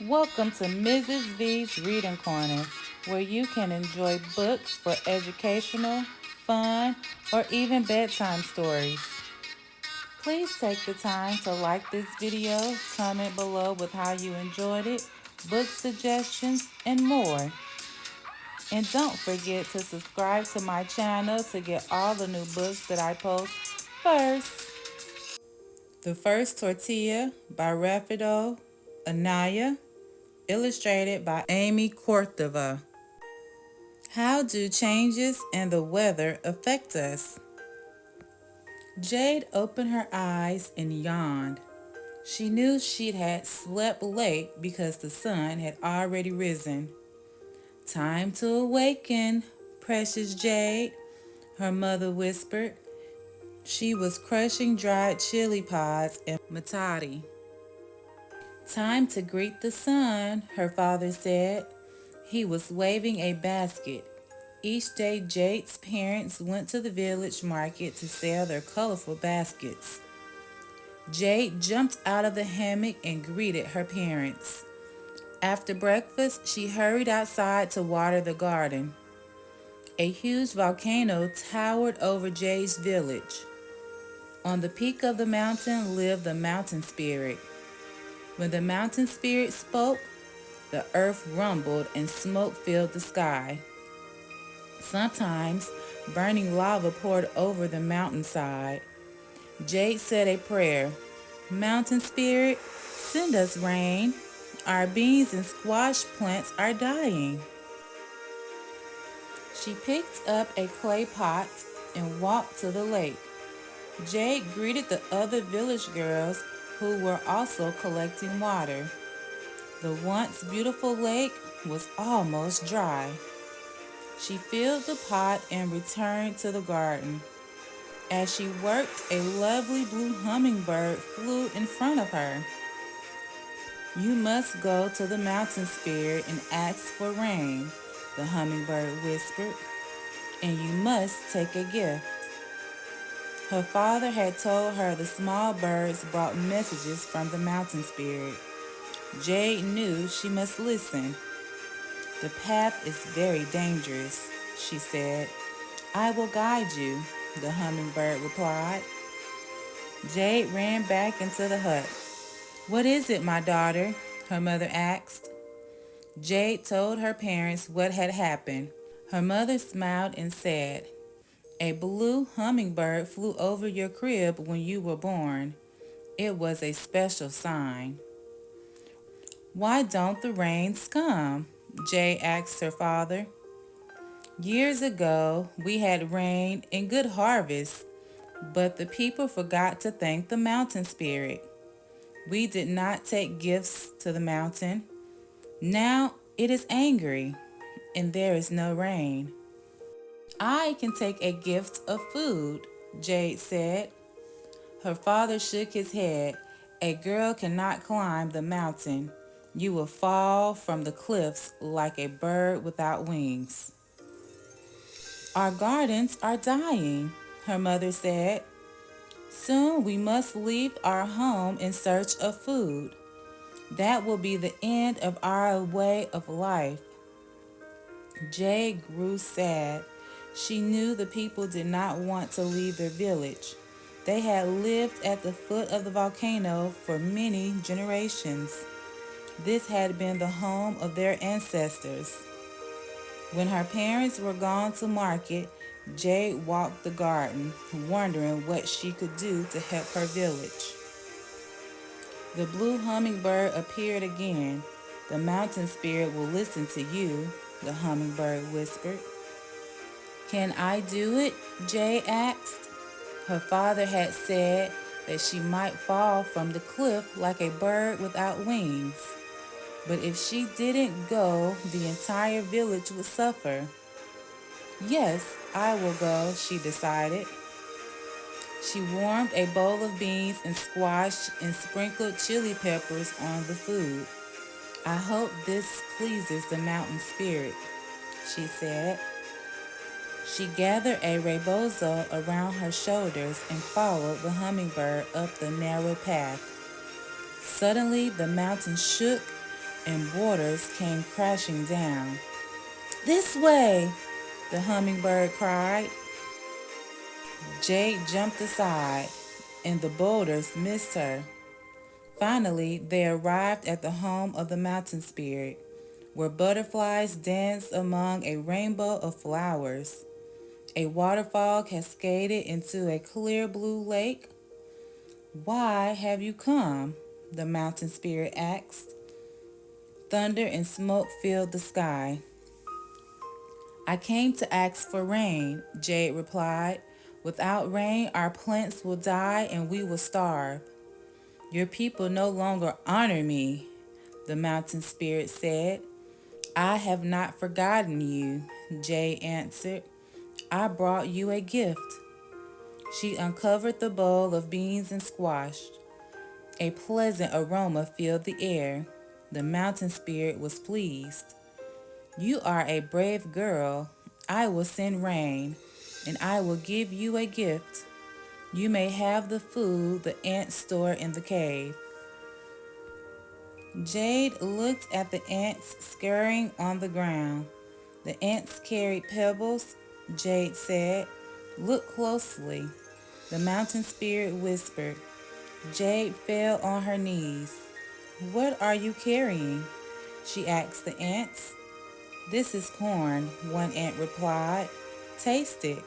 Welcome to Mrs. V's Reading Corner, where you can enjoy books for educational, fun, or even bedtime stories. Please take the time to like this video, comment below with how you enjoyed it, book suggestions, and more. And don't forget to subscribe to my channel to get all the new books that I post first. The First Tortilla by Rafido Anaya, illustrated by Amy Cortova. How do changes in the weather affect us? Jade opened her eyes and yawned. She knew she had slept late because the sun had already risen. Time to awaken, precious Jade, her mother whispered. She was crushing dried chili pods and matati. Time to greet the sun, her father said. He was waving a basket. Each day, Jade's parents went to the village market to sell their colorful baskets. Jade jumped out of the hammock and greeted her parents. After breakfast, she hurried outside to water the garden. A huge volcano towered over Jade's village. On the peak of the mountain lived the mountain spirit. When the mountain spirit spoke, the earth rumbled and smoke filled the sky. Sometimes burning lava poured over the mountainside. Jade said a prayer. Mountain spirit, send us rain. Our beans and squash plants are dying. She picked up a clay pot and walked to the lake. Jade greeted the other village girls who were also collecting water. The once beautiful lake was almost dry. She filled the pot and returned to the garden. As she worked, a lovely blue hummingbird flew in front of her. You must go to the mountain spirit and ask for rain, the hummingbird whispered, and you must take a gift. Her father had told her the small birds brought messages from the mountain spirit. Jade knew she must listen. The path is very dangerous, she said. I will guide you, the hummingbird replied. Jade ran back into the hut. What is it, my daughter? Her mother asked. Jade told her parents what had happened. Her mother smiled and said, a blue hummingbird flew over your crib when you were born. It was a special sign. Why don't the rains come? Jade asked her father. Years ago, we had rain and good harvests, but the people forgot to thank the mountain spirit. We did not take gifts to the mountain. Now it is angry, and there is no rain. I can take a gift of food, Jade said. Her father shook his head. A girl cannot climb the mountain. You will fall from the cliffs like a bird without wings. Our gardens are dying, her mother said. Soon we must leave our home in search of food. That will be the end of our way of life. Jade grew sad. She knew the people did not want to leave their village. They had lived at the foot of the volcano for many generations. This had been the home of their ancestors. When her parents were gone to market, Jade walked the garden, wondering what she could do to help her village. The blue hummingbird appeared again. The mountain spirit will listen to you, the hummingbird whispered. Can I do it? Jade asked. Her father had said that she might fall from the cliff like a bird without wings. But if she didn't go, the entire village would suffer. Yes, I will go, she decided. She warmed a bowl of beans and squash and sprinkled chili peppers on the food. I hope this pleases the mountain spirit, she said. She gathered a rebozo around her shoulders and followed the hummingbird up the narrow path. Suddenly, the mountain shook and borders came crashing down. This way, the hummingbird cried. Jade jumped aside, and the boulders missed her. Finally, they arrived at the home of the mountain spirit, where butterflies danced among a rainbow of flowers. A waterfall cascaded into a clear blue lake. Why have you come? The mountain spirit asked. Thunder and smoke filled the sky. I came to ask for rain, Jade replied. Without rain, our plants will die and we will starve. Your people no longer honor me, the mountain spirit said. I have not forgotten you, Jade answered. I brought you a gift. She uncovered the bowl of beans and squash. A pleasant aroma filled the air. The mountain spirit was pleased. You are a brave girl. I will send rain, and I will give you a gift. You may have the food the ants store in the cave. Jade looked at the ants scurrying on the ground. The ants carried pebbles, Jade said. Look closely. The mountain spirit whispered. Jade fell on her knees. What are you carrying? She asked the ants. This is corn, one ant replied. Taste it.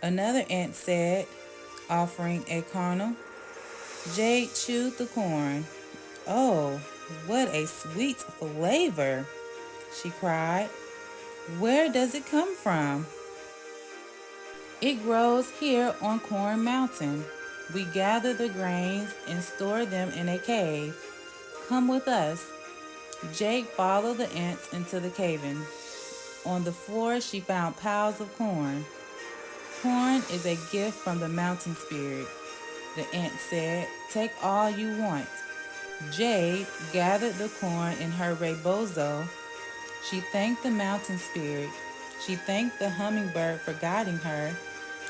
Another ant said, offering a kernel. Jade chewed the corn. Oh, what a sweet flavor, she cried. Where does it come from? It grows here on Corn Mountain. We gather the grains and store them in a cave. Come with us. Jade followed the ants into the cavern. On the floor, she found piles of corn. Corn is a gift from the mountain spirit, the ant said. Take all you want. Jade gathered the corn in her rebozo. She thanked the mountain spirit. She thanked the hummingbird for guiding her,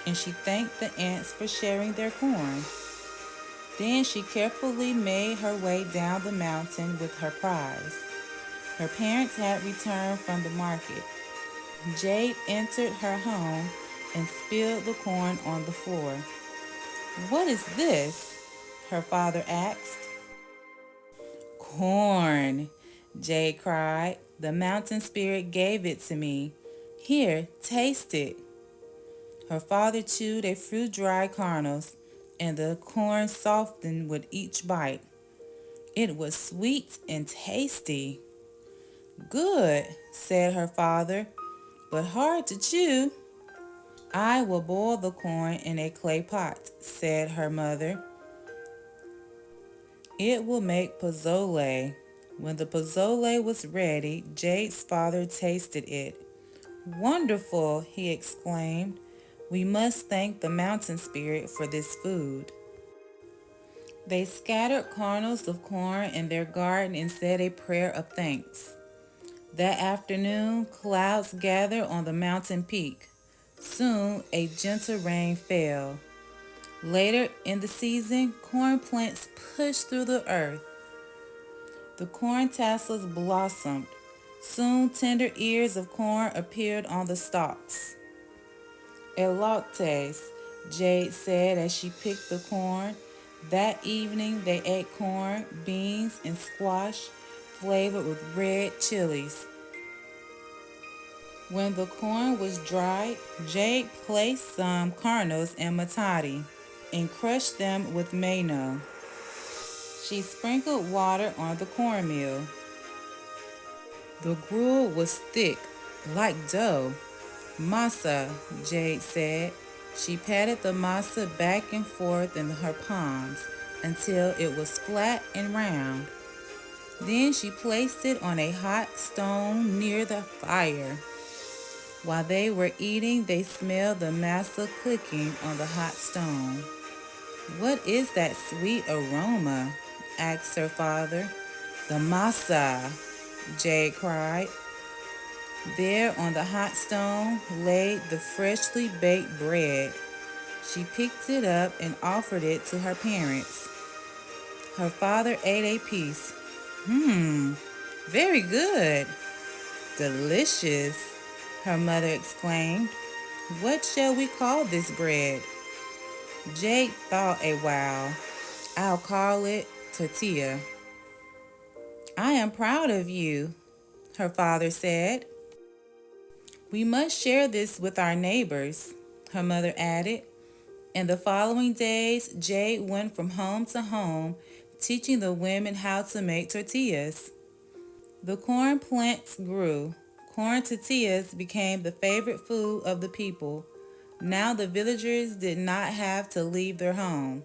and she thanked the ants for sharing their corn. Then she carefully made her way down the mountain with her prize. Her parents had returned from the market. Jade entered her home and spilled the corn on the floor. What is this? Her father asked. Corn, Jade cried. The mountain spirit gave it to me. Here, taste it. Her father chewed a few dry kernels, and the corn softened with each bite. It was sweet and tasty. Good, said her father, but hard to chew. I will boil the corn in a clay pot, said her mother. It will make pozole. When the pozole was ready, Jade's father tasted it. Wonderful, he exclaimed. We must thank the mountain spirit for this food. They scattered kernels of corn in their garden and said a prayer of thanks. That afternoon, clouds gathered on the mountain peak. Soon, a gentle rain fell. Later in the season, corn plants pushed through the earth. The corn tassels blossomed. Soon, tender ears of corn appeared on the stalks. Elotes, Jade said as she picked the corn. That evening, they ate corn, beans, and squash flavored with red chilies. When the corn was dry, Jade placed some kernels in matati and crushed them with mano. She sprinkled water on the cornmeal. The gruel was thick, like dough. Masa, Jade said. She patted the masa back and forth in her palms until it was flat and round. Then she placed it on a hot stone near the fire. While they were eating, they smelled the masa cooking on the hot stone. What is that sweet aroma? Asked her father. The masa, Jade cried. There on the hot stone lay the freshly baked bread. She picked it up and offered it to her parents. Her father ate a piece. Very good. Delicious, her mother exclaimed. What shall we call this bread? Jake thought a while. I'll call it tortilla. I am proud of you, her father said. We must share this with our neighbors, her mother added. In the following days, Jade went from home to home, teaching the women how to make tortillas. The corn plants grew. Corn tortillas became the favorite food of the people. Now the villagers did not have to leave their home.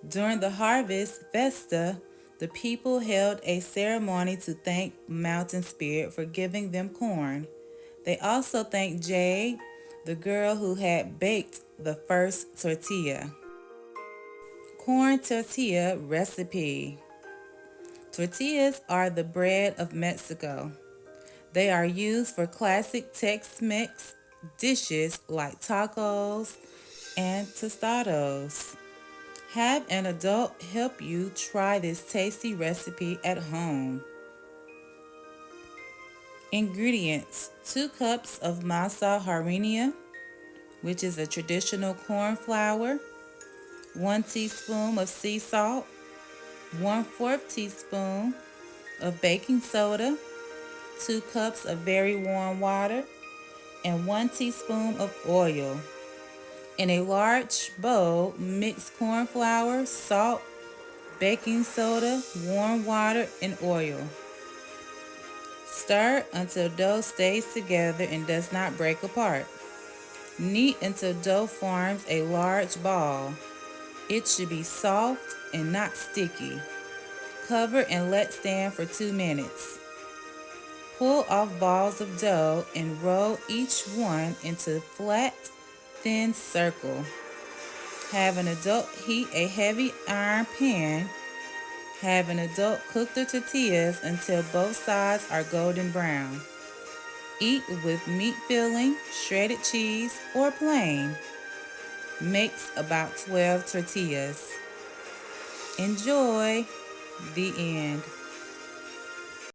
During the harvest festa, the people held a ceremony to thank Mountain Spirit for giving them corn. They also thanked Jade, the girl who had baked the first tortilla. Corn tortilla recipe. Tortillas are the bread of Mexico. They are used for classic Tex-Mex dishes like tacos and tostados. Have an adult help you try this tasty recipe at home. Ingredients: 2 cups of masa harina, which is a traditional corn flour, 1 teaspoon of sea salt, 1/4 teaspoon of baking soda, 2 cups of very warm water, and 1 teaspoon of oil. In a large bowl, mix corn flour, salt, baking soda, warm water, and oil. Stir until dough stays together and does not break apart. Knead until dough forms a large ball. It should be soft and not sticky. Cover and let stand for 2 minutes. Pull off balls of dough and roll each one into a flat, thin circle. Have an adult heat a heavy iron pan. Have an adult cook the tortillas until both sides are golden brown. Eat with meat filling, shredded cheese, or plain. Makes about 12 tortillas. Enjoy. The end.